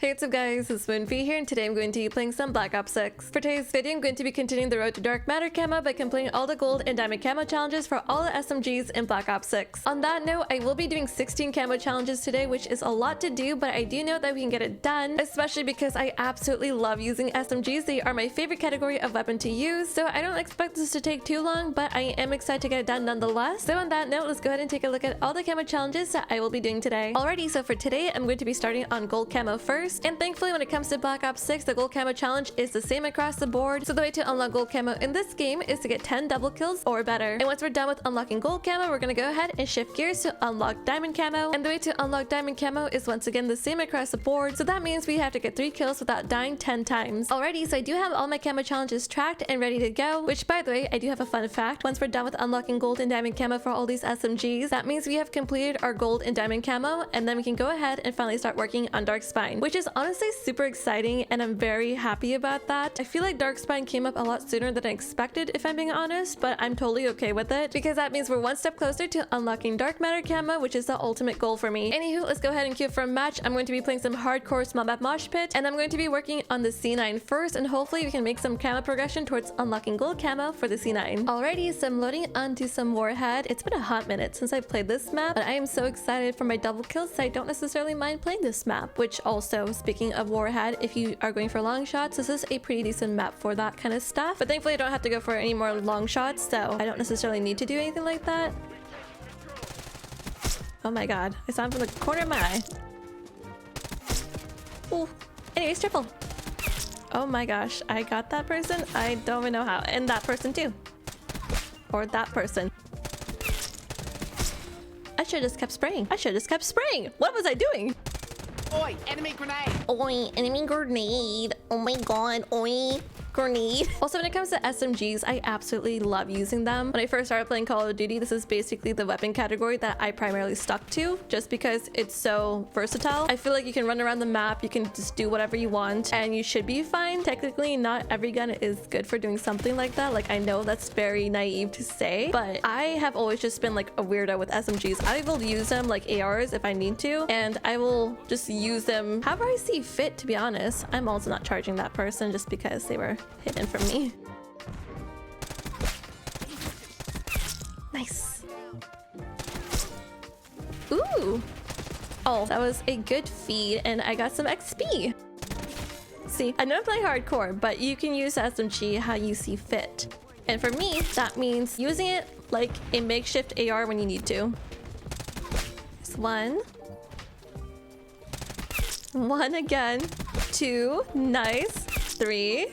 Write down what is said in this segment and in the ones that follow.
Hey, what's up guys, it's Moonfyye here, and today I'm going to be playing some Black Ops 6. For today's video, I'm going to be continuing the Road to Dark Matter camo by completing all the gold and diamond camo challenges for all the SMGs in Black Ops 6. On that note, I will be doing 16 camo challenges today, which is a lot to do, but I do know that we can get it done, especially because I absolutely love using SMGs. They are my favorite category of weapon to use, so I don't expect this to take too long, but I am excited to get it done nonetheless. So on that note, let's go ahead and take a look at all the camo challenges that I will be doing today. Alrighty, so for today, I'm going to be starting on gold camo first. And thankfully, when it comes to Black Ops 6, the gold camo challenge is the same across the board. So the way to unlock gold camo in this game is to get 10 double kills or better. And once we're done with unlocking gold camo, we're gonna go ahead and shift gears to unlock diamond camo. And the way to unlock diamond camo is once again the same across the board. So that means we have to get 3 kills without dying 10 times. Alrighty, so I do have all my camo challenges tracked and ready to go, which by the way, I do have a fun fact. Once we're done with unlocking gold and diamond camo for all these SMGs, that means we have completed our gold and diamond camo, and then we can go ahead and finally start working on dark spine, which is honestly super exciting, and I'm very happy about that. I feel like dark spine came up a lot sooner than I expected, if I'm being honest, but I'm totally okay with it because that means we're one step closer to unlocking dark matter camo, which is the ultimate goal for me. Anywho, let's go ahead and queue for a match. I'm going to be playing some hardcore small map mosh pit, and I'm going to be working on the C9 first, and hopefully we can make some camo progression towards unlocking gold camo for the C9. Alrighty, so I'm loading onto some warhead. It's been a hot minute since I played this map, but I am so excited for my double kills that I don't necessarily mind playing this map. Which also, speaking of warhead, if you are going for long shots, this is a pretty decent map for that kind of stuff. But thankfully I don't have to go for any more long shots, so I don't necessarily need to do anything like that. Oh my god, I saw him from the corner of my eye. Ooh. Anyways, triple. Oh my gosh, I got that person. I don't even know how. And that person too. Or that person. I should have just kept spraying. I should have just kept spraying. What was I doing? Oi, enemy grenade! Oi, enemy grenade. Oh my god, oi. Grenade. Also, when it comes to SMGs, I absolutely love using them. When I first started playing Call of Duty, this is basically the weapon category that I primarily stuck to just because it's so versatile. I feel like you can run around the map, you can just do whatever you want, and you should be fine. Technically, not every gun is good for doing something like that. Like, I know that's very naive to say, but I have always just been like a weirdo with SMGs. I will use them like ARs if I need to, and I will just use them however I see fit, to be honest. I'm also not charging that person just because they were hidden from me. Nice. Ooh. Oh, that was a good feed, and I got some XP. See, I know I play hardcore, but you can use SMG how you see fit. And for me, that means using it like a makeshift AR when you need to. There's one. One again. 2. Nice. 3.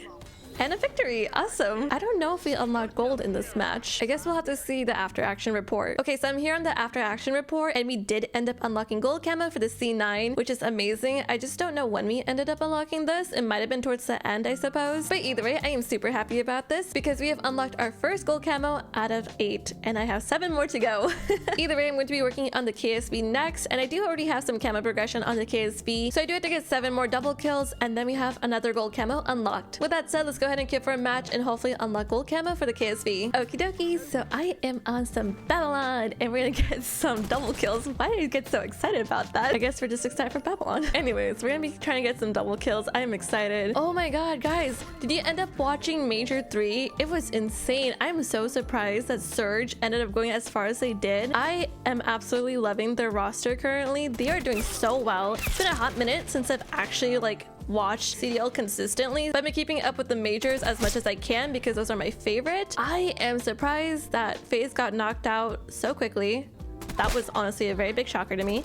And a victory. Awesome. I don't know if we unlocked gold in this match. I guess we'll have to see the after action report. Okay, so I'm here on the after action report, and we did end up unlocking gold camo for the C9, which is amazing. I just don't know when we ended up unlocking this. It might have been towards the end, I suppose. But either way, I am super happy about this because we have unlocked our first gold camo out of 8, and I have 7 more to go. Either way, I'm going to be working on the KSV next, and I do already have some camo progression on the KSV, so I do have to get 7 more double kills, and then we have another gold camo unlocked. With that said, let's go ahead and queue for a match and hopefully unlock gold camo for the KSV. Okie dokie, so I am on some Babylon, and we're gonna get some double kills. Why did I get so excited about that? I guess we're just excited for Babylon. Anyways, we're gonna be trying to get some double kills. I am excited. Oh my god, guys, did you end up watching Major 3? It was insane. I'm so surprised that Surge ended up going as far as they did. I am absolutely loving their roster currently. They are doing so well. It's been a hot minute since I've actually like watch CDL consistently, but I've been keeping up with the majors as much as I can because those are my favorite. I am surprised that FaZe got knocked out so quickly. That was honestly a very big shocker to me,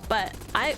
but I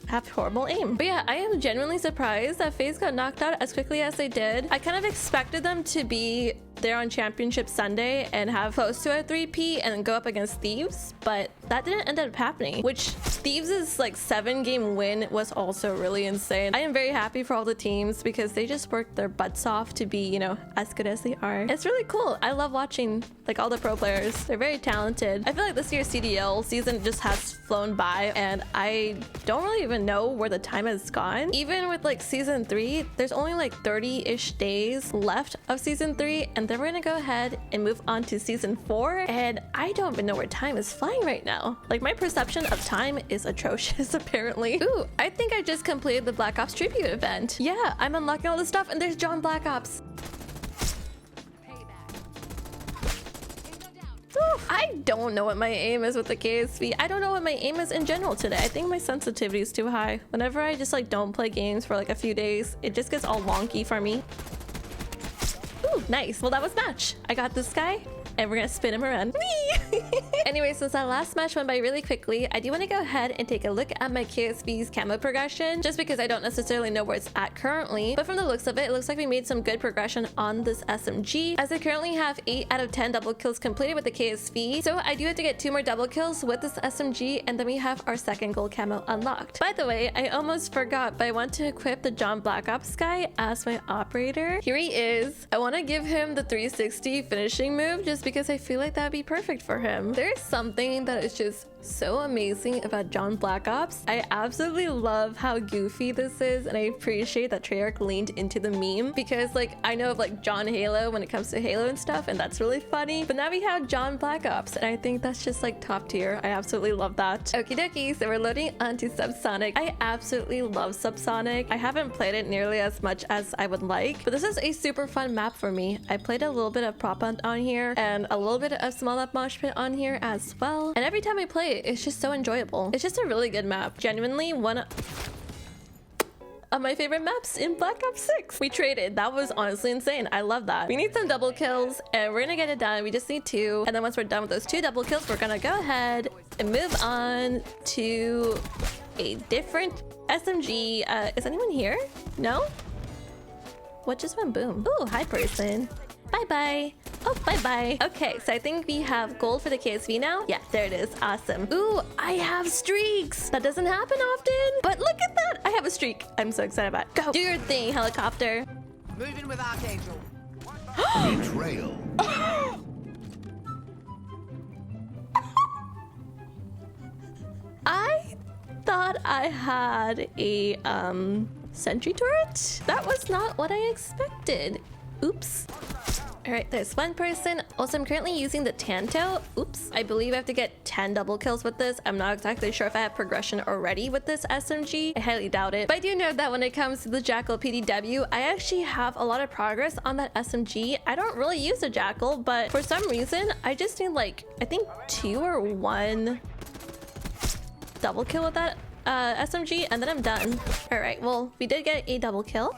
have horrible aim. But yeah, I am genuinely surprised that FaZe got knocked out as quickly as they did. I kind of expected them to be there on Championship Sunday and have close to a 3P and go up against Thieves, but that didn't end up happening, which Thieves' like 7-game win was also really insane. I am very happy for all the teams because they just worked their butts off to be, you know, as good as they are. It's really cool. I love watching like all the pro players. They're very talented. I feel like this year's CDL season just has flown by, and I don't really even know where the time has gone. Even with like season 3, there's only like 30-ish days left of season 3, and then we're gonna go ahead and move on to season 4. And I don't even know where time is flying right now. Like, my perception of time is atrocious, apparently. Ooh, I think I just completed the Black Ops tribute event. Yeah, I'm unlocking all this stuff, and there's John Black Ops. I don't know what my aim is with the KSV. I don't know what my aim is in general today. I think my sensitivity is too high. Whenever I just like don't play games for like a few days, it just gets all wonky for me. Ooh, nice. Well, that was match. I got this guy. And we're gonna spin him around. Anyway, since that last match went by really quickly, I do want to go ahead and take a look at my KSV's camo progression, just because I don't necessarily know where it's at currently. But from the looks of it, it looks like we made some good progression on this SMG, as I currently have 8 out of 10 double kills completed with the KSV. So I do have to get 2 more double kills with this SMG, and then we have our second gold camo unlocked. By the way, I almost forgot, but I want to equip the John Black Ops guy as my operator. Here he is. I want to give him the 360 finishing move, just because I feel like that'd be perfect for him. There's something that is just so amazing about John Black Ops. I absolutely love how goofy this is, and I appreciate that Treyarch leaned into the meme, because like I know of like John Halo when it comes to Halo and stuff, and that's really funny, but now we have John Black Ops, and I think that's just like top tier. I absolutely love that. Okie dokie, so we're loading onto Subsonic. I absolutely love Subsonic. I haven't played it nearly as much as I would like, but this is a super fun map for me. I played a little bit of Prop Hunt on here and a little bit of Small Map Mosh Pit on here as well, and every time I play it, it's just so enjoyable. It's just a really good map. Genuinely one of my favorite maps in Black Ops 6. We traded. That was honestly insane. I love that. We need some double kills, and we're gonna get it done. We just need 2, and then once we're done with those 2 double kills, we're gonna go ahead and move on to a different SMG. Is anyone here? No? What just went boom? Ooh, hi person. Bye-bye. Oh, bye-bye. Okay, so I think we have gold for the KSV now. Yeah, there it is. Awesome. Ooh, I have streaks. That doesn't happen often, but look at that. I have a streak. I'm so excited about it. Go. Do your thing, helicopter. Moving with Archangel. Betrayal. I thought I had a sentry turret. That was not what I expected. Oops. All right, there's one person. Also, I'm currently using the Tanto. Oops. I believe I have to get 10 double kills with this. I'm not exactly sure if I have progression already with this SMG. I highly doubt it. But I do know that when it comes to the Jackal PDW, I actually have a lot of progress on that SMG. I don't really use the Jackal, but for some reason, I just need like, I think 2 or 1 double kill with that SMG, and then I'm done. All right, well, we did get a double kill.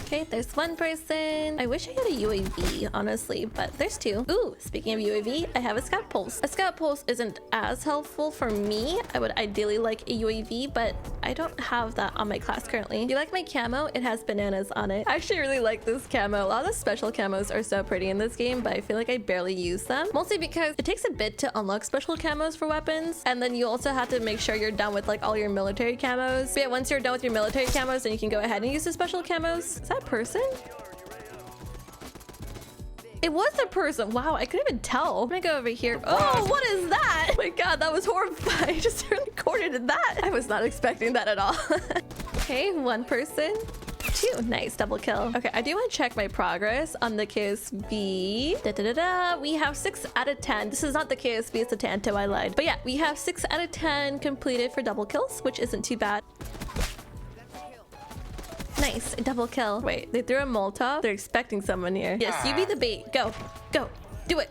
Okay, there's one person. I wish I had a UAV, honestly, but there's 2. Ooh, speaking of UAV, I have a scout pulse. A scout pulse isn't as helpful for me. I would ideally like a UAV, but I don't have that on my class currently. Do you like my camo? It has bananas on it. I actually really like this camo. A lot of the special camos are so pretty in this game, but I feel like I barely use them. Mostly because it takes a bit to unlock special camos for weapons, and then you also have to make sure you're done with like all your military camos. But yeah, once you're done with your military camos, then you can go ahead and use the special camos. Is that a person? It was a person. Wow, I couldn't even tell. I'm gonna go over here. Oh, what is that? Oh my god, that was horrifying. I just recorded that. I was not expecting that at all. Okay, one person. 2. Nice, double kill. Okay, I do want to check my progress on the KSV. We have 6 out of 10. This is not the KSV, it's the Tanto. I lied. But yeah, we have 6 out of 10 completed for double kills, which isn't too bad. Nice, a double kill. Wait, they threw a Molotov? They're expecting someone here. Yes, you be the bait. Go, go, do it.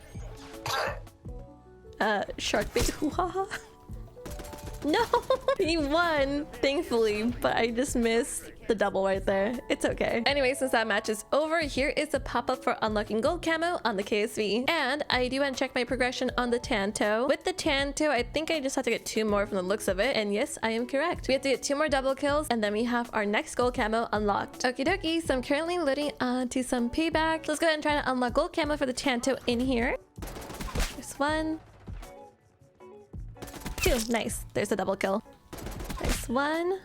Shark bait, hoo-ha-ha. No, he won, thankfully, but I just missed the double right there. It's okay. Anyway, since that match is over, here is a pop-up for unlocking gold camo on the KSV. And I do want to check my progression on the Tanto. With the Tanto, I think I just have to get 2 more from the looks of it. And yes, I am correct. We have to get 2 more double kills, and then we have our next gold camo unlocked. Okie dokie, so I'm currently loading onto some payback. Let's go ahead and try to unlock gold camo for the Tanto in here. There's 1. 2. Nice. There's a double kill. There's 1.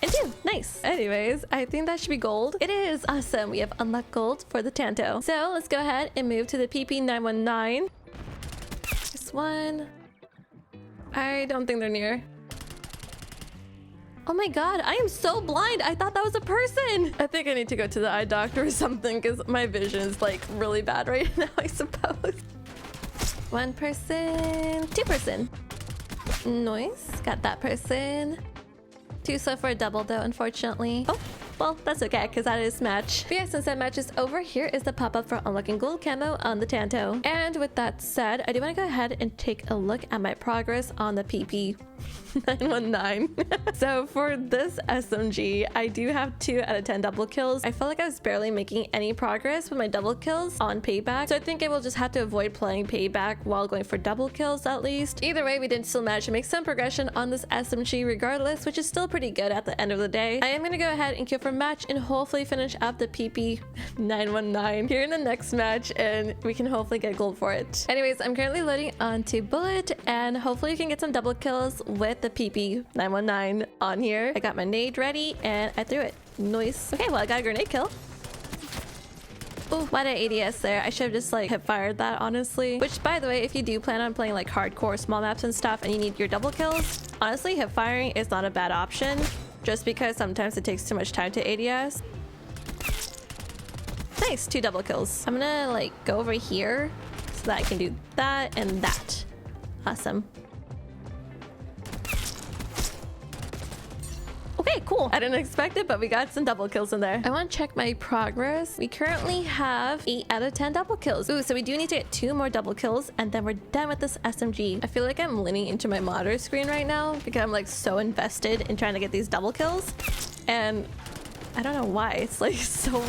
And 2. Nice. Anyways, I think that should be gold. It is. Awesome. We have unlocked gold for the Tanto. So let's go ahead and move to the PP919. There's 1. I don't think they're near. Oh my god, I am so blind. I thought that was a person. I think I need to go to the eye doctor or something because my vision is like really bad right now, I suppose. One person, two person. Nice, got that person. Too slow for a double though, unfortunately. Oh, well, that's okay because that is match. But yeah, since that match is over, here is the pop-up for unlocking gold camo on the Tanto. And with that said, I do want to go ahead and take a look at my progress on the PP 919. So for this SMG, I do have 2 out of 10 double kills. I felt like I was barely making any progress with my double kills on payback. So I think I will just have to avoid playing payback while going for double kills at least. Either way, we did still manage to make some progression on this SMG regardless, which is still pretty good at the end of the day. I am going to go ahead and queue for match and hopefully finish up the PP 919 here in the next match, and we can hopefully get gold for it. Anyways, I'm currently loading onto Bullet, and hopefully you can get some double kills with the PP 919 on here. I got my nade ready and I threw it. Nice. Okay, well, I got a grenade kill. Oh, why did I ADS there? I should have just like hip fired that, honestly. Which, by the way, if you do plan on playing like hardcore small maps and stuff and you need your double kills, honestly, hip firing is not a bad option, just because sometimes it takes too much time to ADS. Nice, 2 double kills. I'm gonna like go over here so that I can do that and that. Awesome. Okay, cool. I didn't expect it, but we got some double kills in there. I want to check my progress. We currently have 8 out of 10 double kills. Ooh, so we do need to get 2 more double kills and then we're done with this SMG. I feel like I'm leaning into my monitor screen right now because I'm like so invested in trying to get these double kills. And I don't know why. It's like so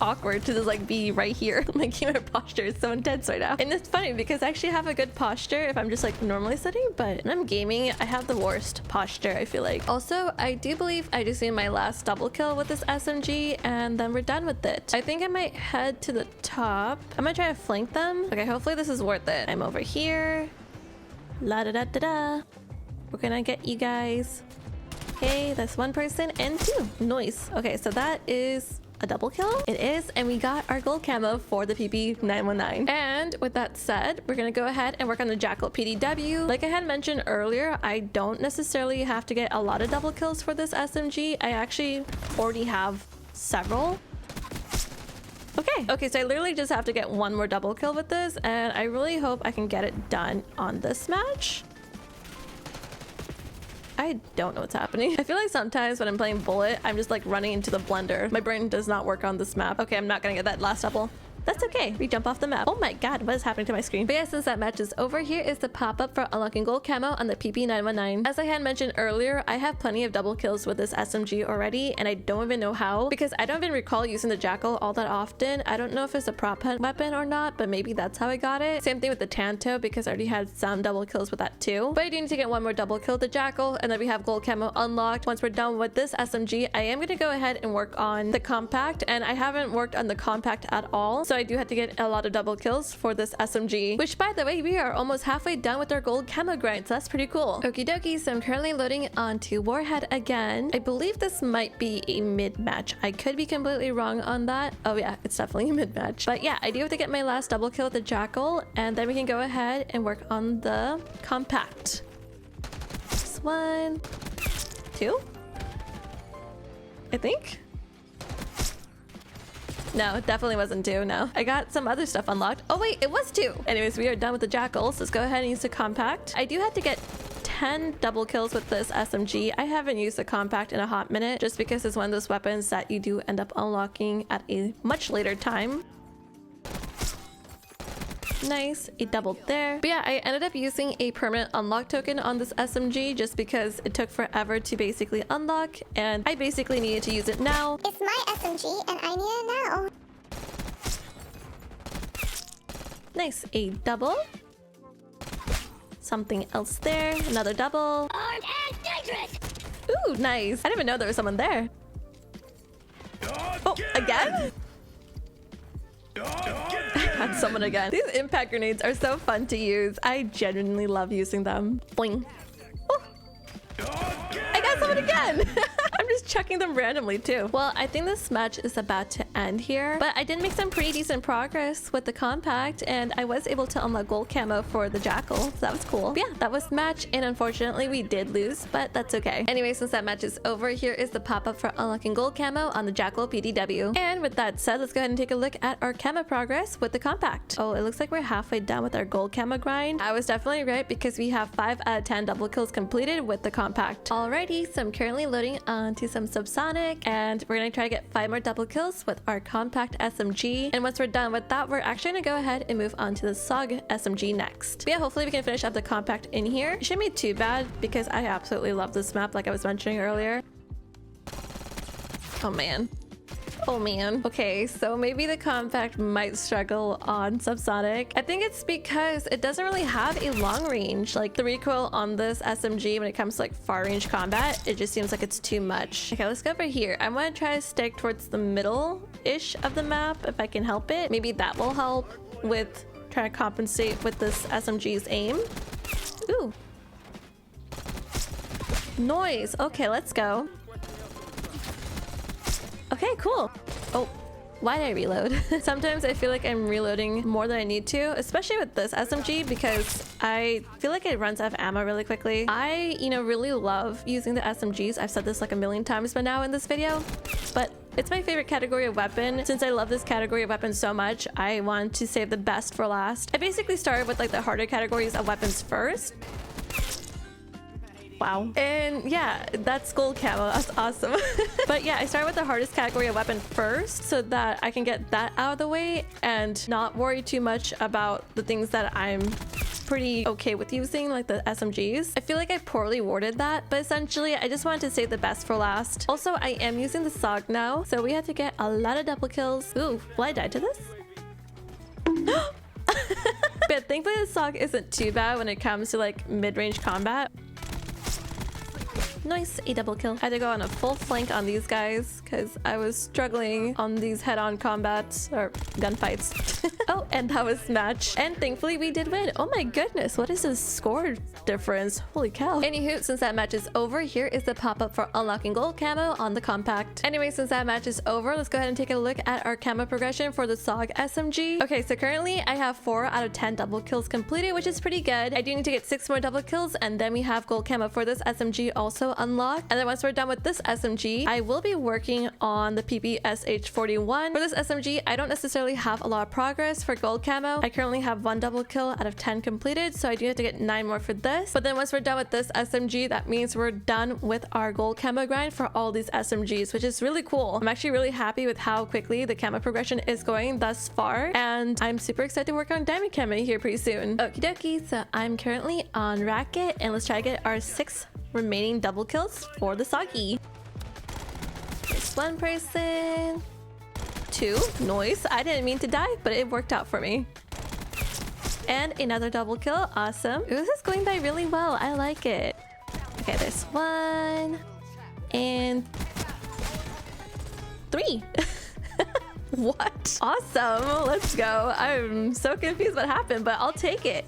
awkward to just like be right here. Like my posture is so intense right now. And it's funny because I actually have a good posture if I'm just like normally sitting, but when I'm gaming, I have the worst posture, I feel like. Also, I do believe I just made my last double kill with this SMG and then we're done with it. I think I might head to the top. I'm gonna try to flank them. Okay, hopefully this is worth it. I'm over here. La da da da da. We're gonna get you guys. Okay, that's 1 person and 2. Nice. Okay, so that is a double kill. It is, and we got our gold camo for the PP 919. And with that said, we're gonna go ahead and work on the Jackal PDW. Like I had mentioned earlier, I don't necessarily have to get a lot of double kills for this SMG. I actually already have several. Okay, so I literally just have to get 1 more double kill with this, and I really hope I can get it done on this match. I don't know what's happening. I feel like sometimes when I'm playing Bullet, I'm just like running into the blender. My brain does not work on this map. Okay, I'm not gonna get that last double. That's okay. We jump off the map. Oh my god, what is happening to my screen? But yeah, since that match is over, here is the pop-up for unlocking gold camo on the PP 919. As I had mentioned earlier, I have plenty of double kills with this SMG already, and I don't even know how because I don't even recall using the Jackal all that often. I don't know if it's a prop hunt weapon or not, but maybe that's how I got it. Same thing with the Tanto because I already had some double kills with that too. But I do need to get 1 more double kill with the Jackal, and then we have gold camo unlocked. Once we're done with this SMG, I am gonna go ahead and work on the compact, and I haven't worked on the compact at all, so I do have to get a lot of double kills for this SMG, which by the way, we are almost halfway done with our gold camo grind, so that's pretty cool. Okie dokie, so I'm currently loading onto Warhead again. I believe this might be a mid-match. I could be completely wrong on that. Oh yeah, it's definitely a mid-match. But yeah, I do have to get my last double kill with the Jackal, and then we can go ahead and work on the compact. This 1, 2, I think. No, it definitely wasn't 2, no. I got some other stuff unlocked. Oh wait, it was 2. Anyways, we are done with the Jackals. Let's go ahead and use the compact. I do have to get 10 double kills with this SMG. I haven't used the compact in a hot minute just because it's one of those weapons that you do end up unlocking at a much later time. Nice, it doubled there. But yeah, I ended up using a permanent unlock token on this SMG just because it took forever to basically unlock, and I basically needed to use it now. It's my SMG and I need it now. Nice, a double. Something else there, another double. Armed and dangerous. Ooh, nice. I didn't even know there was someone there. Oh, again? That's someone again. These impact grenades are so fun to use. I genuinely love using them. Boing. Oh. I got someone again. I'm just chucking them randomly too. Well, I think this match is about to end here, but I did make some pretty decent progress with the compact, and I was able to unlock gold camo for the jackal, so that was cool. But yeah, that was the match, and unfortunately we did lose, but that's okay. Anyway, since that match is over, here is the pop-up for unlocking gold camo on the jackal PDW. And with that said, let's go ahead and take a look at our camo progress with the compact. Oh, it looks like we're halfway done with our gold camo grind. I was definitely right because we have 5 out of 10 double kills completed with the compact. Alrighty, so I'm currently loading onto some subsonic, and we're gonna try to get 5 more double kills with our compact SMG. And once we're done with that, we're actually gonna go ahead and move on to the SOG SMG next. But yeah, hopefully we can finish up the compact in here. It shouldn't be too bad because I absolutely love this map, like I was mentioning earlier. Oh man. Oh man. Okay, so maybe the compact might struggle on subsonic. I think it's because it doesn't really have a long range. Like the recoil on this SMG when it comes to like far range combat, it just seems like it's too much. Okay, let's go over here. I want to try to stick towards the middle-ish of the map if I can help it. Maybe that will help with trying to compensate with this SMG's aim. Ooh. Noise. Okay, let's go. Okay, cool. Oh, why did I reload? Sometimes I feel like I'm reloading more than I need to, especially with this SMG because I feel like it runs out of ammo really quickly. I, really love using the SMGs. I've said this like a million times by now in this video, but it's my favorite category of weapon. Since I love this category of weapons so much, I want to save the best for last. I basically started with like the harder categories of weapons first. Wow. And yeah, that's gold camo. That's awesome. But yeah, I started with the hardest category of weapon first so that I can get that out of the way and not worry too much about the things that I'm pretty okay with using, like the SMGs. I feel like I poorly worded that, but essentially I just wanted to save the best for last. Also, I am using the SOG now, so we have to get a lot of double kills. Ooh, will I die to this? But thankfully the SOG isn't too bad when it comes to like mid-range combat. Nice, a double kill. I had to go on a full flank on these guys because I was struggling on these head-on combats or gunfights. Oh, and that was match. And thankfully we did win. Oh my goodness, what is this score difference? Holy cow. Anywho, since that match is over, here is the pop-up for unlocking gold camo on the compact. Anyway, since that match is over, let's go ahead and take a look at our camo progression for the SOG SMG. Okay, so currently I have 4 out of 10 double kills completed, which is pretty good. I do need to get 6 more double kills, and then we have gold camo for this SMG also unlocked. And then once we're done with this SMG, I will be working on the PPSH41. For this SMG, I don't necessarily have a lot of progress for gold camo. I currently have 1 double kill out of 10 completed, so I do have to get 9 more for this. But then once we're done with this SMG, that means we're done with our gold camo grind for all these SMGs, which is really cool. I'm actually really happy with how quickly the camo progression is going thus far, and I'm super excited to work on diamond camo here pretty soon. Okie dokie, so I'm currently on racket, and let's try to get our 6 remaining double kills for the soggy. There's 1 person. 2. Noise. I didn't mean to die, but it worked out for me. And another double kill. Awesome. Ooh, this is going by really well. I like it. Okay, there's 1 and 3. What? Awesome. Let's go. I'm so confused what happened, but I'll take it.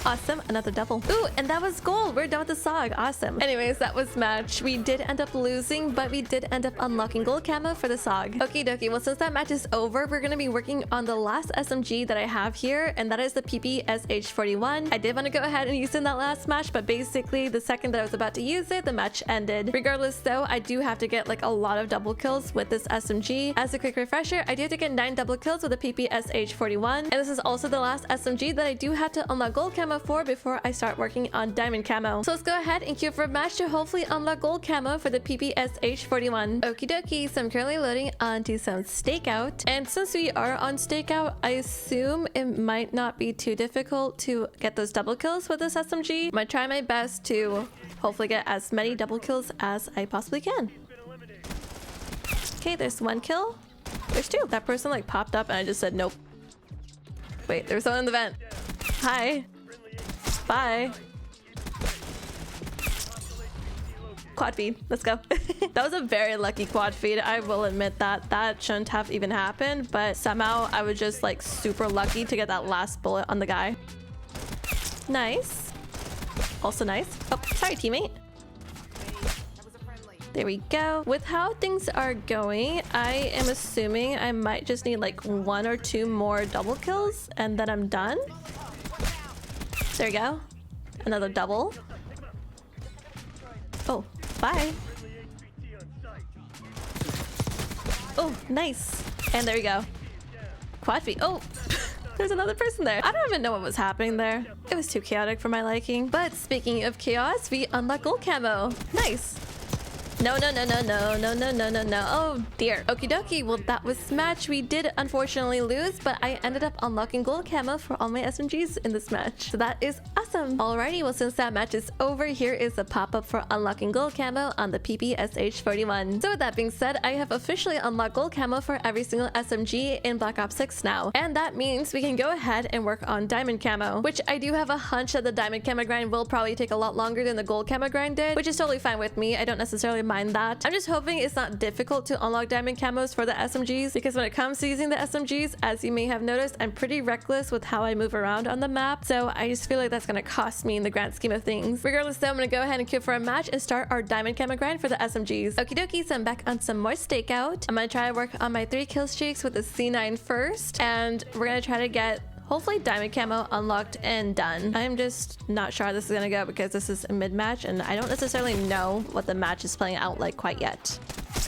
Awesome, another double. Ooh, and that was gold. We're done with the SOG. Awesome. Anyways, that was match. We did end up losing, but we did end up unlocking gold camo for the SOG. Okie dokie. Well, since that match is over, we're going to be working on the last SMG that I have here, and that is the PPSH41. I did want to go ahead and use it in that last match, but basically the second that I was about to use it, the match ended. Regardless though, I do have to get like a lot of double kills with this SMG. As a quick refresher, I do have to get 9 double kills with the PPSH41, and this is also the last SMG that I do have to unlock gold camo for before I start working on diamond camo. So let's go ahead and queue for a match to hopefully unlock gold camo for the PPSH41. Okie dokie, so I'm currently loading onto some stakeout, and since we are on stakeout, I assume it might not be too difficult to get those double kills with this SMG. I'm gonna try my best to hopefully get as many double kills as I possibly can. Okay, there's 1 kill. There's 2. That person like popped up and I just said nope. Wait, there's someone in the vent. Hi. Bye. Quad feed. Let's go. That was a very lucky quad feed. I will admit that. That shouldn't have even happened, but somehow I was just like super lucky to get that last bullet on the guy. Nice. Also nice. Oh, sorry, teammate. There we go. With how things are going, I am assuming I might just need like 1 or 2 more double kills and then I'm done. There we go. Another double. Oh, bye. Oh, nice. And there we go. Quad feet. Oh, there's another person there. I don't even know what was happening there. It was too chaotic for my liking. But speaking of chaos, we unlock gold camo. Nice. No, no, no, no, no, no, no, no, no, no. Oh dear. Okie dokie. Well, that was match. We did unfortunately lose, but I ended up unlocking gold camo for all my SMGs in this match. So that is awesome. Alrighty, well, since that match is over, here is a pop-up for unlocking gold camo on the PPSH41. So with that being said, I have officially unlocked gold camo for every single SMG in Black Ops 6 now. And that means we can go ahead and work on diamond camo, which I do have a hunch that the diamond camo grind will probably take a lot longer than the gold camo grind did, which is totally fine with me. I don't necessarily mind that. I'm just hoping it's not difficult to unlock diamond camos for the SMGs, because when it comes to using the SMGs, as you may have noticed, I'm pretty reckless with how I move around on the map, so I just feel like that's gonna cost me in the grand scheme of things. Regardless though, I'm gonna go ahead and queue for a match and start our diamond camo grind for the SMGs. Okie dokie, so I'm back on some more stakeout. I'm gonna try to work on my 3 kill streaks with the C9 first, and we're gonna try to get hopefully diamond camo unlocked and done. I'm just not sure how this is gonna go because this is a mid-match and I don't necessarily know what the match is playing out like quite yet.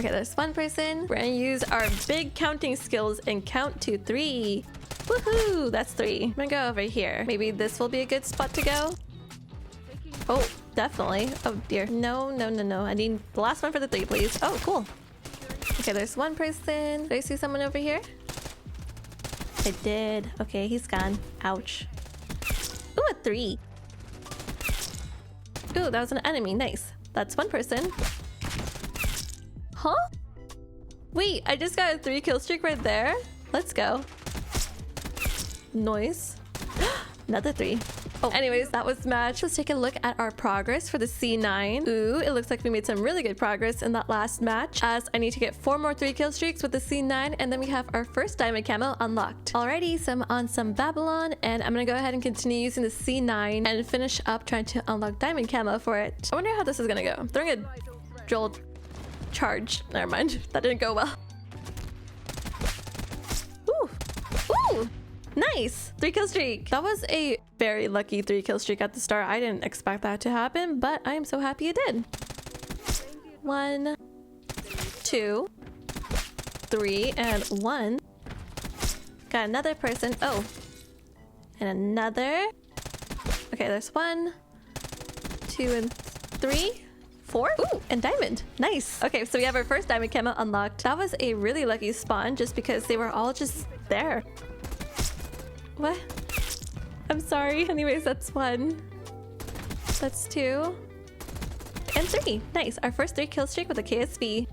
Okay, there's one person. We're gonna use our big counting skills and count to 3. Woohoo! That's 3. I'm gonna go over here. Maybe this will be a good spot to go. Oh, definitely. Oh dear. No, no, no, no. I need the last one for the 3, please. Oh, cool. Okay, there's one person. Did I see someone over here? I did. Okay, he's gone. Ouch. Ooh, a 3. Ooh, that was an enemy. Nice. That's one person. Huh? Wait, I just got a 3 kill streak right there. Let's go. Noise. Another 3. Oh, anyways, that was match. Let's take a look at our progress for the C9. Ooh, it looks like we made some really good progress in that last match, as I need to get 4 more 3 kill streaks with the C9, and then we have our first diamond camo unlocked. Alrighty, so I'm on some Babylon, and I'm gonna go ahead and continue using the C9 and finish up trying to unlock diamond camo for it. I wonder how this is gonna go. I'm throwing a jolt charge. Never mind. That didn't go well. Ooh. Ooh. Nice! 3 kill streak. That was a very lucky 3 kill streak at the start. I didn't expect that to happen, but I am so happy it did. 1, 2, 3, and 1. Got another person. Oh. And another. Okay, there's 1, 2, and 3. 4? Ooh, and diamond. Nice. Okay, so we have our first diamond camo unlocked. That was a really lucky spawn just because they were all just there. What? I'm sorry. Anyways, that's 1. That's 2. And 3. Nice. Our first 3 kill streak with a KSV.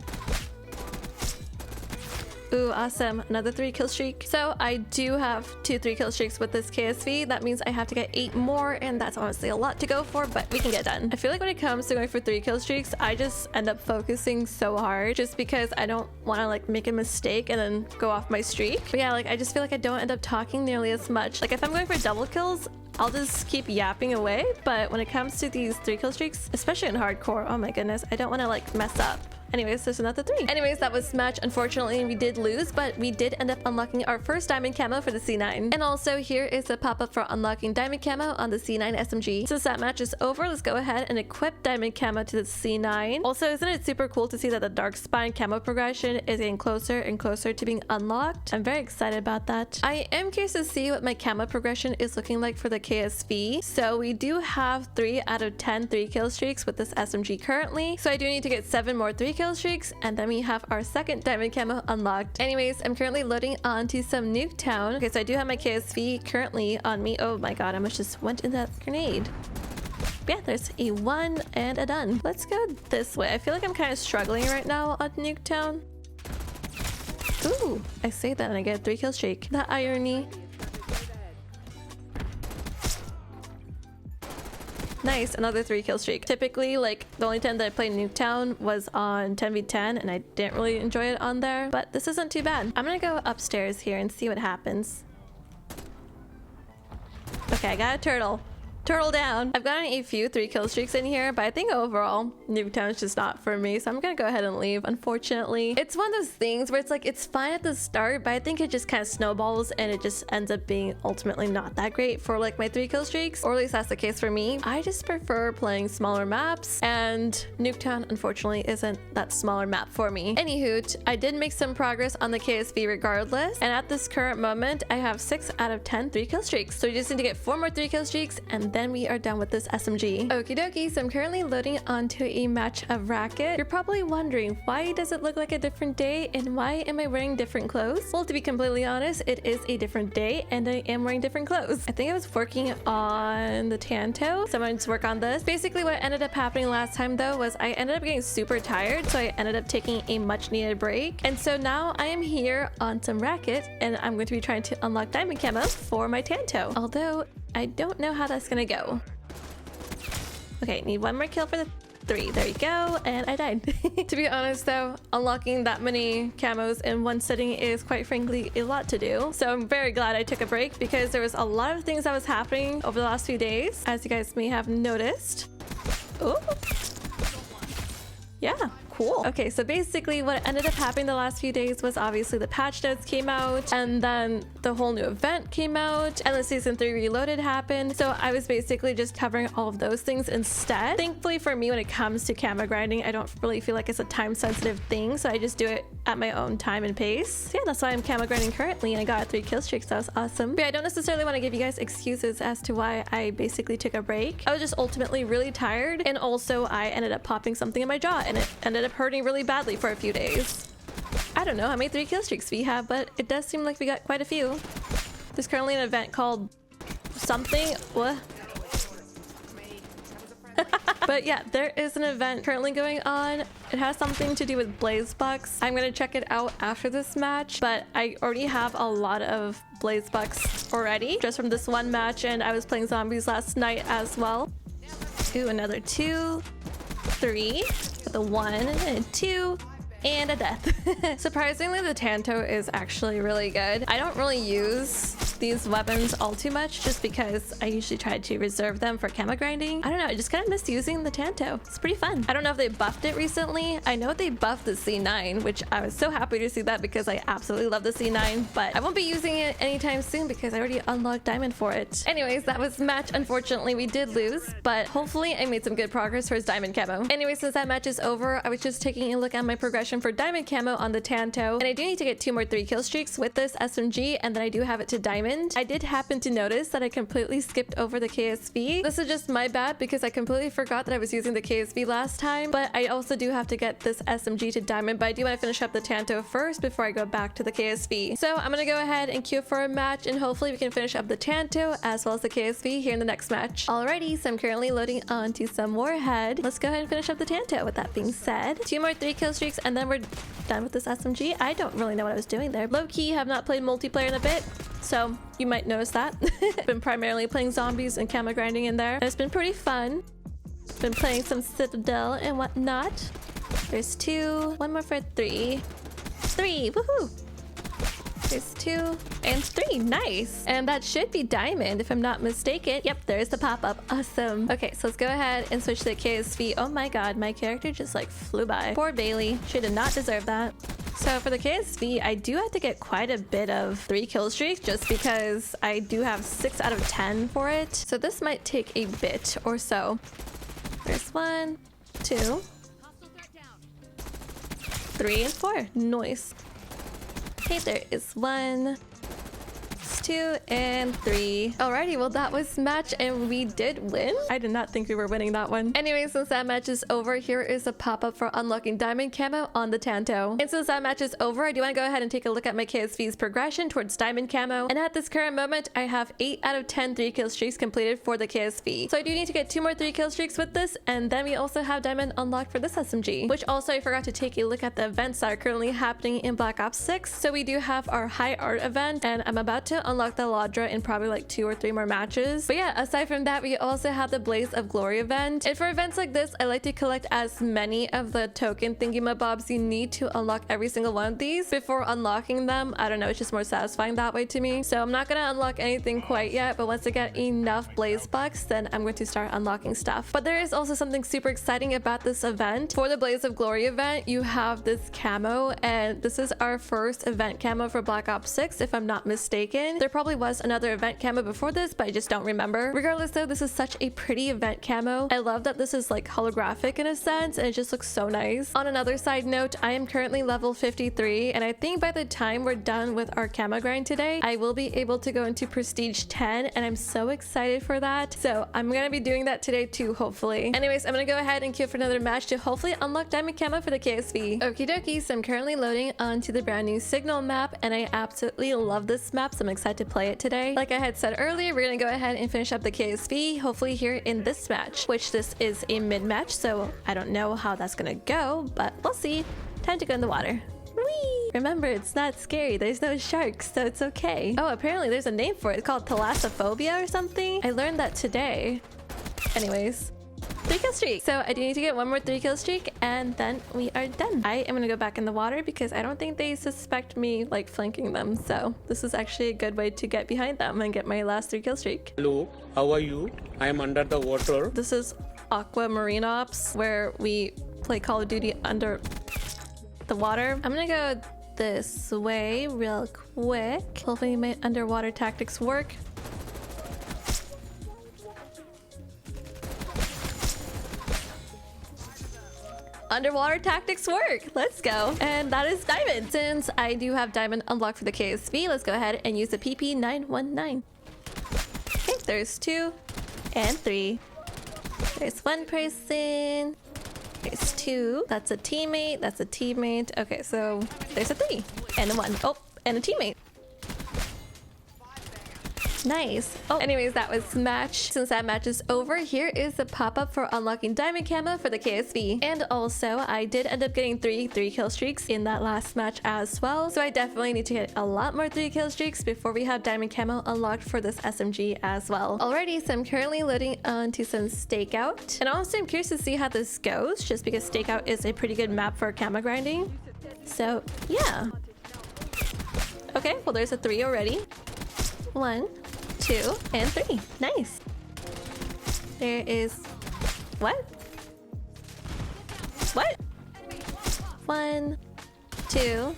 Ooh, awesome. Another 3 kill streak. So I do have 2 3 kill streaks with this KSV. That means I have to get 8 more, and that's honestly a lot to go for, but we can get done. I feel like when it comes to going for 3 kill streaks, I just end up focusing so hard just because I don't want to like make a mistake and then go off my streak. But yeah, like I just feel like I don't end up talking nearly as much. Like if I'm going for double kills, I'll just keep yapping away. But when it comes to these 3 kill streaks, especially in hardcore, oh my goodness, I don't want to like mess up. Anyways, there's another 3. Anyways, that was match. Unfortunately, we did lose, but we did end up unlocking our first diamond camo for the C9. And also, here is a pop-up for unlocking diamond camo on the C9 SMG. Since that match is over, let's go ahead and equip diamond camo to the C9. Also, isn't it super cool to see that the dark spine camo progression is getting closer and closer to being unlocked? I'm very excited about that. I am curious to see what my camo progression is looking like for the KSV. So we do have 3 out of 10 3 kill streaks with this SMG currently. So I do need to get 7 more 3 kill streaks, and then we have our second diamond camo unlocked. Anyways, I'm currently loading onto some Nuketown. Okay, so I do have my KSV currently on me. Oh my god, I almost just went in that grenade. But yeah, there's a 1 and a done. Let's go this way. I feel like I'm kind of struggling right now on Nuketown. Ooh, I say that and I get a 3 kill streak. The irony. Nice, another 3 kill streak. Typically, like, the only time that I played Nuketown was on 10v10, and I didn't really enjoy it on there, but this isn't too bad. I'm gonna go upstairs here and see what happens. Okay, I got a turtle. Turtle down. I've gotten a few 3 kill streaks in here, but I think overall Nuketown's just not for me, so I'm gonna go ahead and leave, unfortunately. It's one of those things where it's like it's fine at the start, but I think it just kind of snowballs and it just ends up being ultimately not that great for like my 3 kill streaks, or at least that's the case for me. I just prefer playing smaller maps, and Nuketown unfortunately isn't that smaller map for me. Anywho, I did make some progress on the KSV regardless, and at this current moment I have 6 out of 10 3 kill streaks, so we just need to get 4 more 3 kill streaks and then we are done with this SMG. Okie dokie, so I'm currently loading onto a match of Racket. You're probably wondering, why does it look like a different day and why am I wearing different clothes? Well, to be completely honest, it is a different day and I am wearing different clothes. I think I was working on the Tanto, so I'm going to work on this. Basically what ended up happening last time though was I ended up getting super tired, so I ended up taking a much needed break, and so now I am here on some Racket and I'm going to be trying to unlock diamond camo for my Tanto, although I don't know how that's gonna go. Okay, need 1 more kill for the 3. There you go, and I died. To be honest though, unlocking that many camos in one sitting is quite frankly a lot to do, so I'm very glad I took a break because there was a lot of things that was happening over the last few days, as you guys may have noticed. Oh, yeah, cool. Okay, so basically what ended up happening the last few days was obviously the patch notes came out, and then the whole new event came out, and the season 3 reloaded happened, so I was basically just covering all of those things instead. Thankfully for me, when it comes to camo grinding, I don't really feel like it's a time sensitive thing, so I just do it at my own time and pace. So yeah, that's why I'm camo grinding currently, and I got 3 kill streaks. That was awesome. But yeah, I don't necessarily want to give you guys excuses as to why I basically took a break. I was just ultimately really tired, and also I ended up popping something in my jaw and it ended up hurting really badly for a few days. I don't know how many 3 kill streaks we have, but it does seem like we got quite a few. There's currently an event called something. What? But yeah, there is an event currently going on. It has something to do with blaze bucks. I'm gonna check it out after this match, but I already have a lot of blaze bucks already just from this one match, and I was playing zombies last night as well. Ooh, another 2, 3 with a 1 and a 2 and a death. Surprisingly, the Tanto is actually really good. I don't really use these weapons all too much just because I usually try to reserve them for camo grinding. I don't know, I just kind of miss using the Tanto. It's pretty fun. I don't know if they buffed it recently. I know they buffed the C9, which I was so happy to see that because I absolutely love the C9, but I won't be using it anytime soon because I already unlocked diamond for it. Anyways, that was match. Unfortunately, we did lose, but hopefully I made some good progress towards diamond camo. Anyway, since that match is over, I was just taking a look at my progression for diamond camo on the Tanto, and I do need to get 2 more 3 kill streaks with this SMG, and then I do have it to diamond. I did happen to notice that I completely skipped over the KSV. This is just my bad because I completely forgot that I was using the KSV last time, but I also do have to get this SMG to diamond, but I do want to finish up the Tanto first before I go back to the KSV. So I'm gonna go ahead and queue for a match, and hopefully we can finish up the Tanto as well as the KSV here in the next match. Alrighty, so I'm currently loading onto some Warhead. Let's go ahead and finish up the Tanto. With that being said, 2 more 3 kill streaks and then we're done with this SMG. I don't really know what I was doing there. Low-key, have not played multiplayer in a bit, so you might notice that. Been primarily playing zombies and camo grinding in there. And it's been pretty fun. Been playing some Citadel and whatnot. There's 2. 1 more for 3. 3! Woohoo! There's 2 and 3. Nice. And that should be diamond if I'm not mistaken. Yep, there's the pop-up. Awesome. Okay, so let's go ahead and switch to the KSV. Oh my god, my character just like flew by. Poor Bailey. She did not deserve that. So for the KSV, I do have to get quite a bit of 3 kill streaks just because I do have 6 out of 10 for it. So this might take a bit or so. There's 1, 2, 3, and 4. Nice. Okay, there is 1, 2, and 3. Alrighty, well that was match and we did win. I did not think we were winning that one. Anyway, since that match is over, here is a pop-up for unlocking diamond camo on the Tanto. And since that match is over, I do want to go ahead and take a look at my KSV's progression towards diamond camo. And at this current moment, I have 8 out of 10 3 kill streaks completed for the KSV. So I do need to get 2 more 3 kill streaks with this, and then we also have diamond unlocked for this SMG, which also I forgot to take a look at the events that are currently happening in Black Ops 6. So we do have our high art event, and I'm about to unlock the Ladra in probably like 2 or 3 more matches. But yeah, aside from that, we also have the Blaze of Glory event. And for events like this, I like to collect as many of the token thingy-mabobs you need to unlock every single one of these before unlocking them. I don't know, it's just more satisfying that way to me. So I'm not gonna unlock anything quite yet, but once I get enough Blaze bucks, then I'm going to start unlocking stuff. But there is also something super exciting about this event. For the Blaze of Glory event, you have this camo, and this is our first event camo for Black Ops 6, if I'm not mistaken. There probably was another event camo before this, but I just don't remember. Regardless though, this is such a pretty event camo. I love that this is like holographic in a sense, and it just looks so nice. On another side note, I am currently level 53, and I think by the time we're done with our camo grind today, I will be able to go into Prestige 10, and I'm so excited for that. So I'm gonna be doing that today too, hopefully. Anyways, I'm gonna go ahead and queue for another match to hopefully unlock diamond camo for the KSV. Okie dokie, so I'm currently loading onto the brand new Signal map, and I absolutely love this map, so I'm excited to play it today. Like I had said earlier, we're gonna go ahead and finish up the KSV, hopefully here in this match, which this is a mid match, so I don't know how that's gonna go, but we'll see. Time to go in the water. Whee! Remember, it's not scary. There's no sharks, so it's okay. Oh, apparently there's a name for it. It's called thalassophobia or something. I learned that today. Anyways, 3 kill streak. So I do need to get one more 3 kill streak, and then we are done. I am gonna go back in the water because I don't think they suspect me like flanking them. So this is actually a good way to get behind them and get my last 3 kill streak. Hello, how are you? I am under the water. This is Aquamarine Ops, where we play Call of Duty under the water. I'm gonna go this way real quick. Hopefully my underwater tactics work. Underwater tactics work. Let's go. And that is diamond. Since I do have diamond unlocked for the KSV, let's go ahead and use the PP919. Okay, there's 2 and 3. There's 1 person. There's 2. That's a teammate. That's a teammate. Okay, so there's a 3 and a 1. Oh, and a teammate. Nice. Oh, anyways, that was match. Since that match is over, here is the pop-up for unlocking diamond camo for the KSV. And also, I did end up getting 3 kill streaks in that last match as well. So I definitely need to get a lot more 3 kill streaks before we have diamond camo unlocked for this SMG as well. Alrighty, so I'm currently loading onto some Stakeout. And honestly, I'm curious to see how this goes, just because Stakeout is a pretty good map for camo grinding. So, yeah. Okay, well there's a 3 already. 1, 2, and 3. Nice. There is... What? What? 1, 2,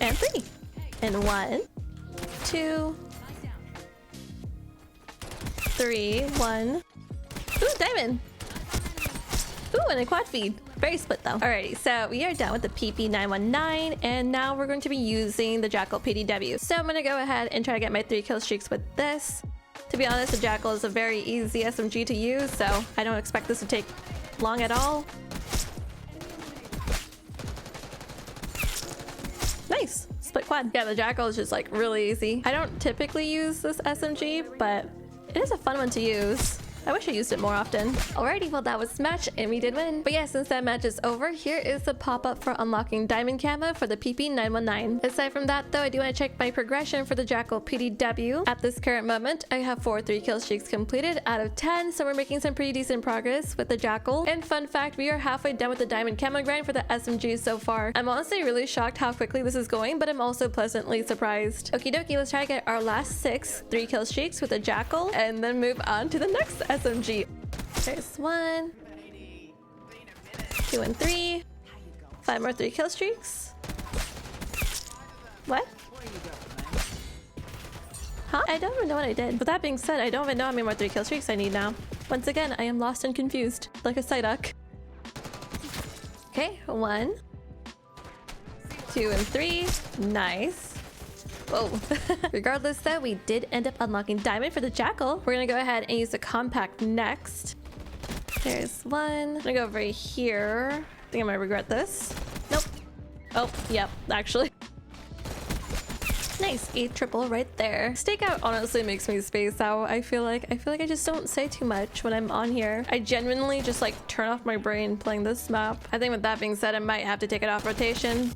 and 3. And 1, 2, 3, 1. Ooh, diamond. Ooh, and a quad feed. Very split though. Alrighty, so we are done with the PP919, and now we're going to be using the Jackal PDW. So I'm gonna go ahead and try to get my 3 kill streaks with this. To be honest, the Jackal is a very easy SMG to use, so I don't expect this to take long at all. Nice, split quad. Yeah, the Jackal is just like really easy. I don't typically use this SMG, but it is a fun one to use. I wish I used it more often. Alrighty, well that was match and we did win. But yeah, since that match is over, here is the pop-up for unlocking diamond camo for the PP919. Aside from that though, I do want to check my progression for the Jackal PDW. At this current moment, I have 4 3 kill streaks completed out of 10, so we're making some pretty decent progress with the Jackal. And fun fact, we are halfway done with the diamond camo grind for the SMG so far. I'm honestly really shocked how quickly this is going, but I'm also pleasantly surprised. Okie dokie, let's try to get our last 6 3 kill streaks with the Jackal and then move on to the next SMG. There's 1, 2, and 3. 5 more 3 kill streaks. What? Huh? I don't even know what I did. With that being said, I don't even know how many more 3 kill streaks I need now. Once again, I am lost and confused, like a Psyduck. Okay, 1, 2, and 3. Nice. Whoa. Regardless though, we did end up unlocking diamond for the Jackal. We're gonna go ahead and use the compact next. There's 1. I'm gonna go over here. I think I might regret this. Nope. Oh, yep, actually. Nice, a triple right there. Stakeout honestly makes me space out. I feel like I just don't say too much when I'm on here. I genuinely just like turn off my brain playing this map. I think with that being said, I might have to take it off rotation.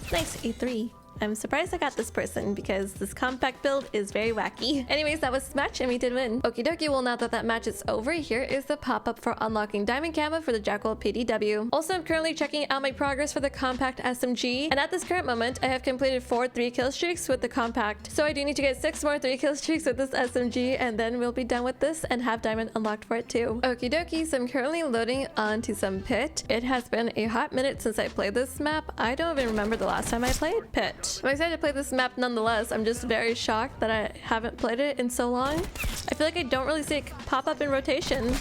Nice, A3. I'm surprised I got this person because this compact build is very wacky. Anyways, that was the match and we did win. Okie dokie, well now that that match is over, here is the pop-up for unlocking Diamond Camo for the Jackal PDW. Also, I'm currently checking out my progress for the compact SMG, and at this current moment, I have completed 4 3-kill streaks with the compact. So I do need to get 6 more 3-kill streaks with this SMG, and then we'll be done with this and have Diamond unlocked for it too. Okie dokie, so I'm currently loading onto some Pit. It has been a hot minute since I played this map. I don't even remember the last time I played Pit. I'm excited to play this map nonetheless. I'm just very shocked that I haven't played it in so long. I feel like I don't really see it pop up in rotation.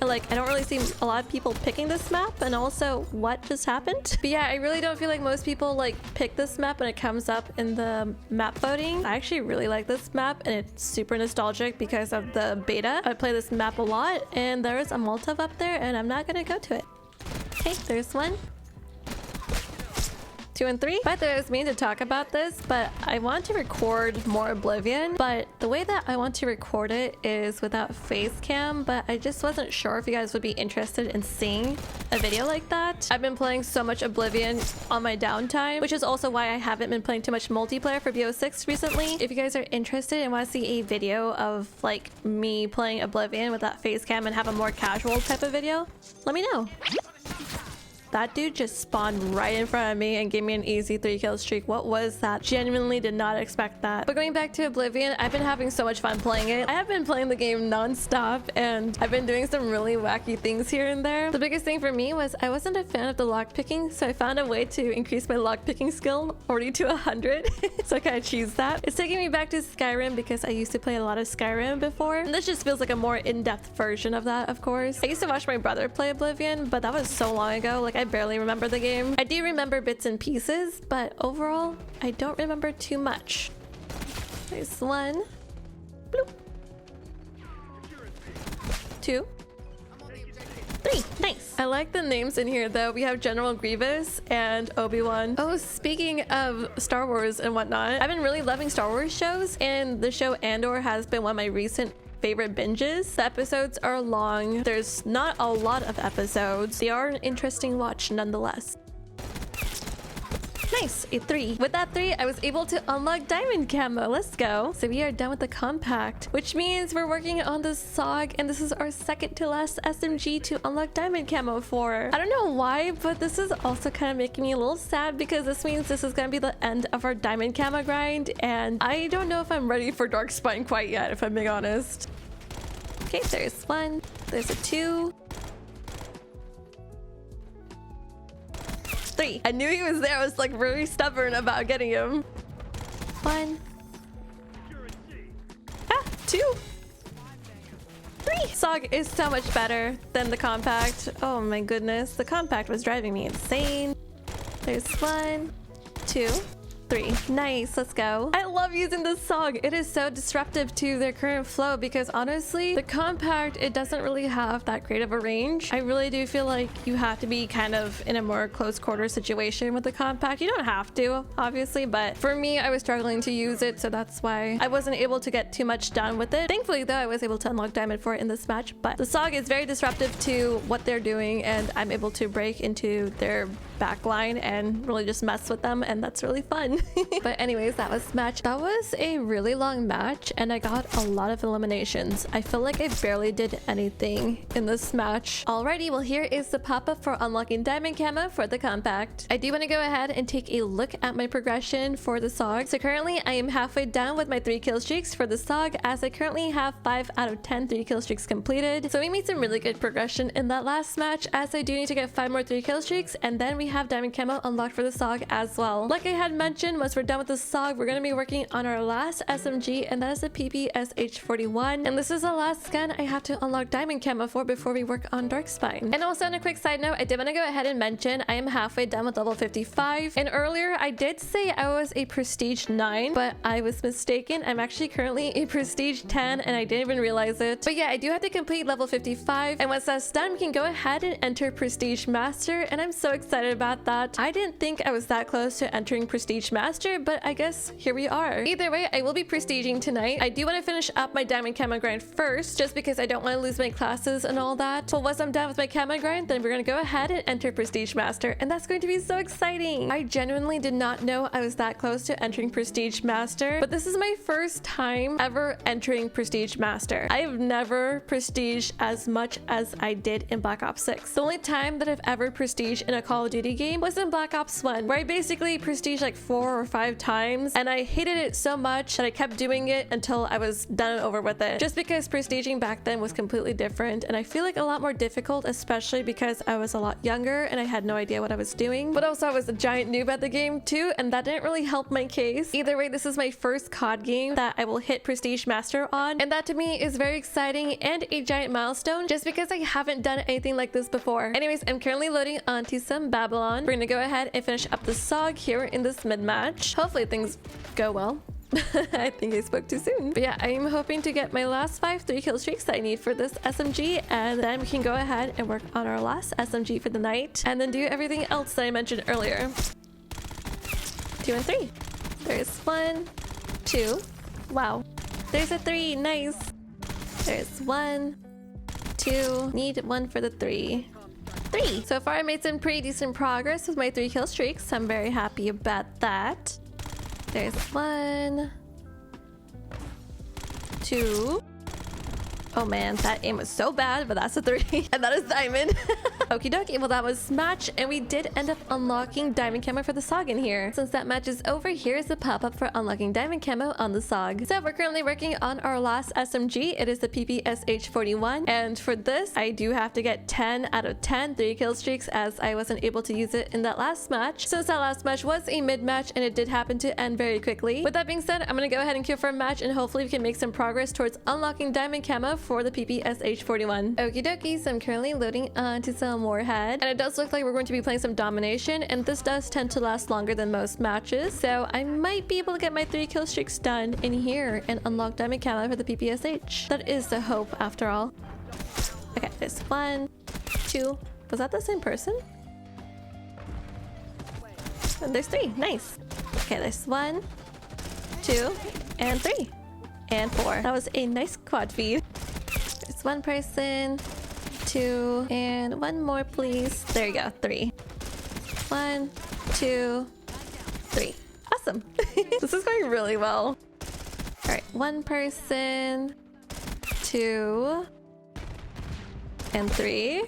Like, I don't really see a lot of people picking this map, and also what just happened. But yeah, I really don't feel like most people like pick this map when it comes up in the map voting. I actually really like this map, and it's super nostalgic because of the beta. I play this map a lot, and there's a Molotov up there, and I'm not gonna go to it. Okay, there's one. 2 and 3. But I was meaning to talk about this, but I want to record more Oblivion, but the way that I want to record it is without face cam, but I just wasn't sure if you guys would be interested in seeing a video like that. I've been playing so much Oblivion on my downtime, which is also why I haven't been playing too much multiplayer for BO6 recently. If you guys are interested and want to see a video of like me playing Oblivion without face cam and have a more casual type of video, let me know. That dude just spawned right in front of me and gave me an easy 3-kill streak. What was that? Genuinely did not expect that. But going back to Oblivion, I've been having so much fun playing it. I have been playing the game non-stop, and I've been doing some really wacky things here and there. The biggest thing for me was I wasn't a fan of the lockpicking, so I found a way to increase my lockpicking skill already to 100. So I kind of choose that. It's taking me back to Skyrim because I used to play a lot of Skyrim before, and this just feels like a more in-depth version of that, of course. I used to watch my brother play Oblivion, but that was so long ago. Like, I barely remember the game. I do remember bits and pieces, but overall, I don't remember too much. There's 1. Bloop. 2. 3. Nice. I like the names in here though. We have General Grievous and Obi-Wan. Oh, speaking of Star Wars and whatnot, I've been really loving Star Wars shows, and the show Andor has been one of my recent favorite binges. The episodes are long. There's not a lot of episodes. They are an interesting watch nonetheless. Nice, a 3. With that 3, I was able to unlock Diamond Camo. Let's go. So we are done with the compact, which means we're working on the SOG, and this is our second to last SMG to unlock Diamond Camo for. I don't know why, but this is also kind of making me a little sad because this means this is going to be the end of our Diamond Camo grind, and I don't know if I'm ready for Dark Spine quite yet, if I'm being honest. Okay, there's 1. There's a 2. 3. I knew he was there. I was like really stubborn about getting him. 1. 2. 3. SOG is so much better than the compact. Oh my goodness. The compact was driving me insane. There's 1, 2, 3. Nice, let's go. I love using this SOG. It is so disruptive to their current flow because honestly, the compact, it doesn't really have that great of a range. I really do feel like you have to be kind of in a more close quarter situation with the compact. You don't have to, obviously, but for me, I was struggling to use it, so that's why I wasn't able to get too much done with it. Thankfully, though, I was able to unlock Diamond for it in this match, but the SOG is very disruptive to what they're doing, and I'm able to break into their backline and really just mess with them, and that's really fun. But anyways, that was match. That was a really long match, and I got a lot of eliminations. I feel like I barely did anything in this match. Alrighty, well here is the pop-up for unlocking Diamond Camo for the compact. I do want to go ahead and take a look at my progression for the SOG. So currently I am halfway down with my 3-kill streaks for the SOG, as I currently have 5 out of 10 3-kill streaks completed. So we made some really good progression in that last match, as I do need to get 5 more 3-kill streaks, and then we have Diamond Camo unlocked for the SOG as well. Like I had mentioned, once we're done with the SOG, we're going to be working on our last SMG, and that is the PPSH41. And this is the last gun I have to unlock Diamond Camo for before we work on Dark Spine. And also on a quick side note, I did want to go ahead and mention I am halfway done with level 55. And earlier I did say I was a Prestige 9, but I was mistaken. I'm actually currently a Prestige 10, and I didn't even realize it. But yeah, I do have to complete level 55, and once that's done, we can go ahead and enter Prestige Master, and I'm so excited about that. I didn't think I was that close to entering Prestige Master, but I guess here we are. Either way, I will be prestiging tonight. I do want to finish up my diamond camo grind first, just because I don't want to lose my classes and all that. But once I'm done with my camo grind, then we're gonna go ahead and enter Prestige Master, and that's going to be so exciting. I genuinely did not know I was that close to entering Prestige Master, but this is my first time ever entering Prestige Master. I have never prestige as much as I did in Black Ops 6. The only time that I've ever prestige in a Call of Duty game was in Black Ops 1, where I basically prestige like 4 or 5 times, and I hated it so much that I kept doing it until I was done and over with it. Just because prestiging back then was completely different, and I feel like a lot more difficult, especially because I was a lot younger and I had no idea what I was doing. But also I was a giant noob at the game too, and that didn't really help my case. Either way, this is my first COD game that I will hit Prestige Master on, and that to me is very exciting and a giant milestone, just because I haven't done anything like this before. Anyways, I'm currently loading onto some Babylon. We're gonna go ahead and finish up the SOG here in this mid-match. Hopefully things go well. I think I spoke too soon. But yeah, I'm hoping to get my last 5 3-kill streaks that I need for this SMG, and then we can go ahead and work on our last SMG for the night, and then do everything else that I mentioned earlier. 2 and 3. There's 1, 2. Wow. There's a 3. Nice. There's 1, 2. Need 1 for the 3. 3. So far I made some pretty decent progress with my 3-kill streaks, so I'm very happy about that. There's 1, 2. Oh man, that aim was so bad, but that's a 3. And that is diamond. Okie dokie, well that was match, and we did end up unlocking diamond camo for the SOG in here. Since that match is over, here's the pop-up for unlocking diamond camo on the SOG. So we're currently working on our last SMG. It is the PPSH41, and for this, I do have to get 10 out of 10 3-kill streaks, as I wasn't able to use it in that last match. Since that last match was a mid-match, and it did happen to end very quickly. With that being said, I'm gonna go ahead and queue for a match, and hopefully we can make some progress towards unlocking diamond camo for the PPSH41. Okie dokie, so I'm currently loading onto some Warhead, and it does look like we're going to be playing some domination, and this does tend to last longer than most matches, so I might be able to get my 3-kill streaks done in here and unlock diamond camo for the PPSH. That is the hope after all. Okay, there's 1, 2. Was that the same person? And there's 3. Nice. Okay, there's 1, 2, and 3. And 4. That was a nice quad feed. There's 1 person, 2, and 1 more, please. There you go, 3. 1, 2, 3. Awesome. This is going really well. All right, 1 person, 2, and 3.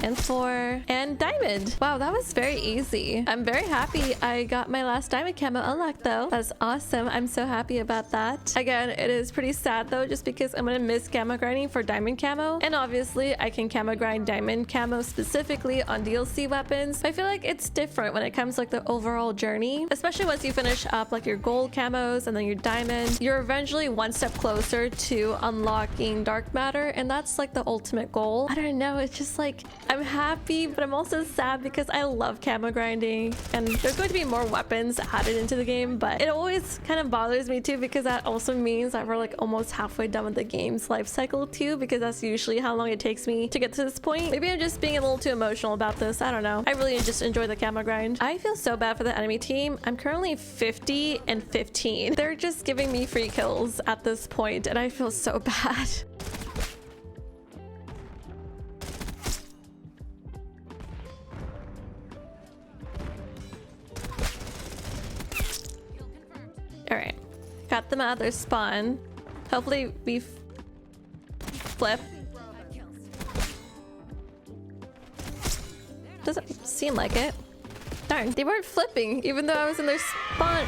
And 4, and diamond. Wow, that was very easy. I'm very happy I got my last diamond camo unlocked though. That's awesome. I'm so happy about that. Again, it is pretty sad though, just because I'm gonna miss camo grinding for diamond camo, and obviously I can camo grind diamond camo specifically on DLC weapons. I feel like it's different when it comes to like the overall journey, especially once you finish up like your gold camos and then your diamond. You're eventually 1 step closer to unlocking dark matter, and that's like the ultimate goal. I don't know, it's just like I'm happy, but I'm also sad because I love camo grinding, and there's going to be more weapons added into the game, but it always kind of bothers me too, because that also means that we're like almost halfway done with the game's life cycle too, because that's usually how long it takes me to get to this point. Maybe I'm just being a little too emotional about this. I don't know. I really just enjoy the camo grind. I feel so bad for the enemy team. I'm currently 50 and 15. They're just giving me free kills at this point, and I feel so bad. Alright, got them out of their spawn. Hopefully we flip. Doesn't seem like it. Darn, they weren't flipping even though I was in their spawn.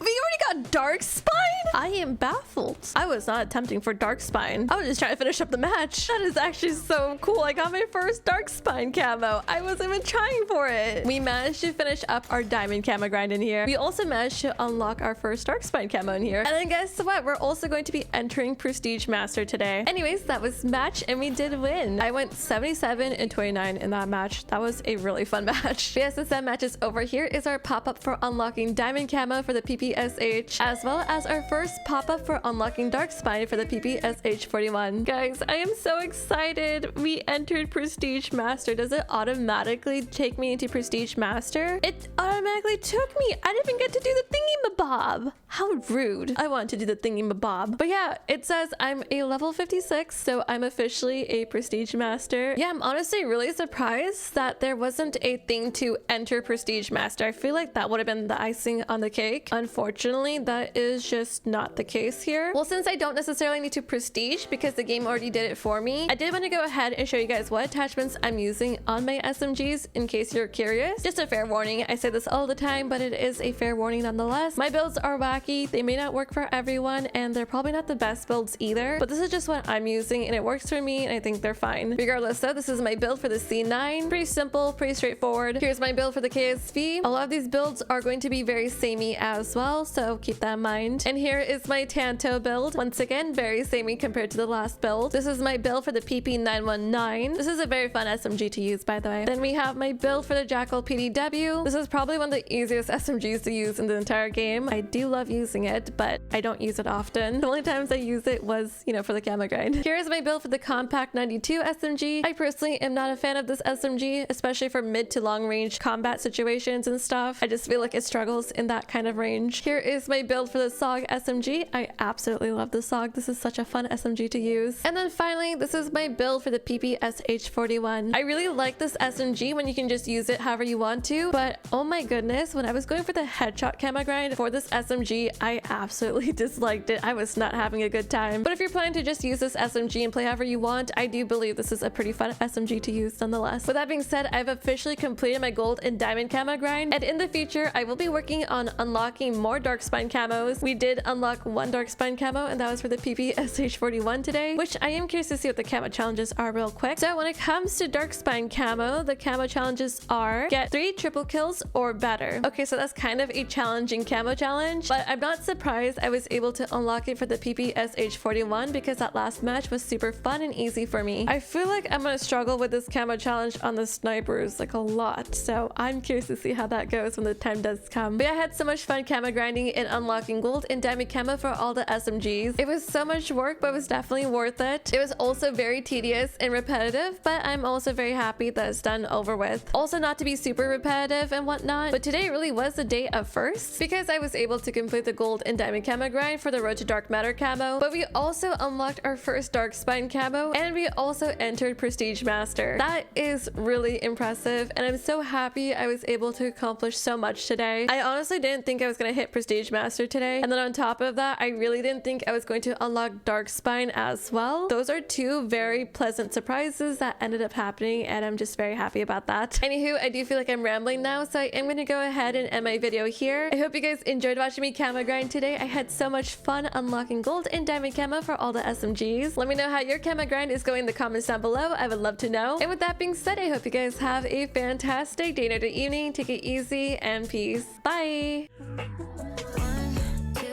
We already got dark spine? I am baffled. I was not attempting for dark spine. I was just trying to finish up the match. That is actually so cool. I got my first dark spine camo. I wasn't even trying for it. We managed to finish up our diamond camo grind in here. We also managed to unlock our first dark spine camo in here. And then guess what? We're also going to be entering Prestige Master today. Anyways, that was match, and we did win. I went 77 and 29 in that match. That was a really fun match. But yeah, since that match is over, here is our pop-up for unlocking diamond camo for the PPSH, as well as our first pop-up for unlocking Dark Spine for the PPSH41. Guys, I am so excited. We entered Prestige Master. Does it automatically take me into Prestige Master? It automatically took me. I didn't even get to do the thingy-mabob. How rude. I want to do the thingy-mabob. But yeah, it says I'm a level 56, so I'm officially a Prestige Master. Yeah, I'm honestly really surprised that there wasn't a thing to enter Prestige Master. I feel like that would have been the icing on the cake. Unfortunately, that is just not the case here. Well, since I don't necessarily need to Prestige because the game already did it for me, I did want to go ahead and show you guys what attachments I'm using on my SMGs in case you're curious. Just a fair warning. I say this all the time, but it is a fair warning nonetheless. My builds are wacky. They may not work for everyone, and they're probably not the best builds either, but this is just what I'm using and it works for me, and I think they're fine. Regardless though, this is my build for the C9. Pretty simple, pretty straightforward. Here's my build for the KSV. A lot of these builds are going to be very samey as well, so keep that in mind. And here is my Tanto build. Once again, very samey compared to the last build. This is my build for the PP919. This is a very fun SMG to use, by the way. Then we have my build for the Jackal PDW. This is probably one of the easiest SMGs to use in the entire game. I do love using it, but I don't use it often. The only times I use it was, you know, for the camo grind. Here's my build for the Compact 92 SMG. I personally am not a fan of this SMG, especially for mid to long range combat situations and stuff. I just feel like it struggles in that kind of range. Here is my build for the SOG SMG. I absolutely love the SOG. This is such a fun SMG to use. And then finally, this is my build for the PPSH41. I really like this SMG when you can just use it however you want to, but oh my goodness, when I was going for the headshot camo grind for this SMG, I absolutely disliked it. I was not having a good time. But if you're planning to just use this SMG and play however you want, I do believe this is a pretty fun SMG to use nonetheless. With that being said, I've officially completed my gold and diamond camo grind, and in the future, I will be working on unlocking more dark spine camos. We did unlock one dark spine camo, and that was for the PPSH41 today, which I am curious to see what the camo challenges are real quick. So when it comes to dark spine camo, the camo challenges are get 3 triple kills or better. Okay, so that's kind of a challenging camo challenge, but I'm not surprised I was able to unlock it for the PPSH41 because that last match was super fun and easy for me. I feel like I'm gonna struggle with this camo challenge on the snipers like a lot, so I'm curious to see how that goes when the time does come. But yeah, I had so much fun camo grinding and unlocking gold and diamond camo for all the SMGs. It was so much work, but it was definitely worth it. It was also very tedious and repetitive, but I'm also very happy that it's done over with. Also, not to be super repetitive and whatnot, but today really was the day of firsts because I was able to complete the gold and diamond camo grind for the Road to Dark Matter camo, but we also unlocked our first dark spine camo, and we also entered Prestige Master. That is really impressive, and I'm so happy I was able to accomplish so much today. I honestly didn't think I was going to hit Prestige Master today, and then on top of that, I really didn't think I was going to unlock dark spine as well. Those are two very pleasant surprises that ended up happening, and I'm just very happy about that. Anywho, I do feel like I'm rambling now, so I am going to go ahead and end my video here. I hope you guys enjoyed watching me camo grind today. I had so much fun unlocking gold and diamond camo for all the SMGs. Let me know how your camo grind is going in the comments down below. I would love to know. And with that being said, I hope you guys have a fantastic day, night, or evening. Take it easy and peace. Bye. 1, 2,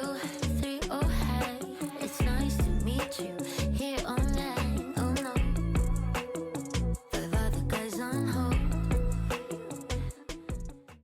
3, oh hey, it's nice to meet you.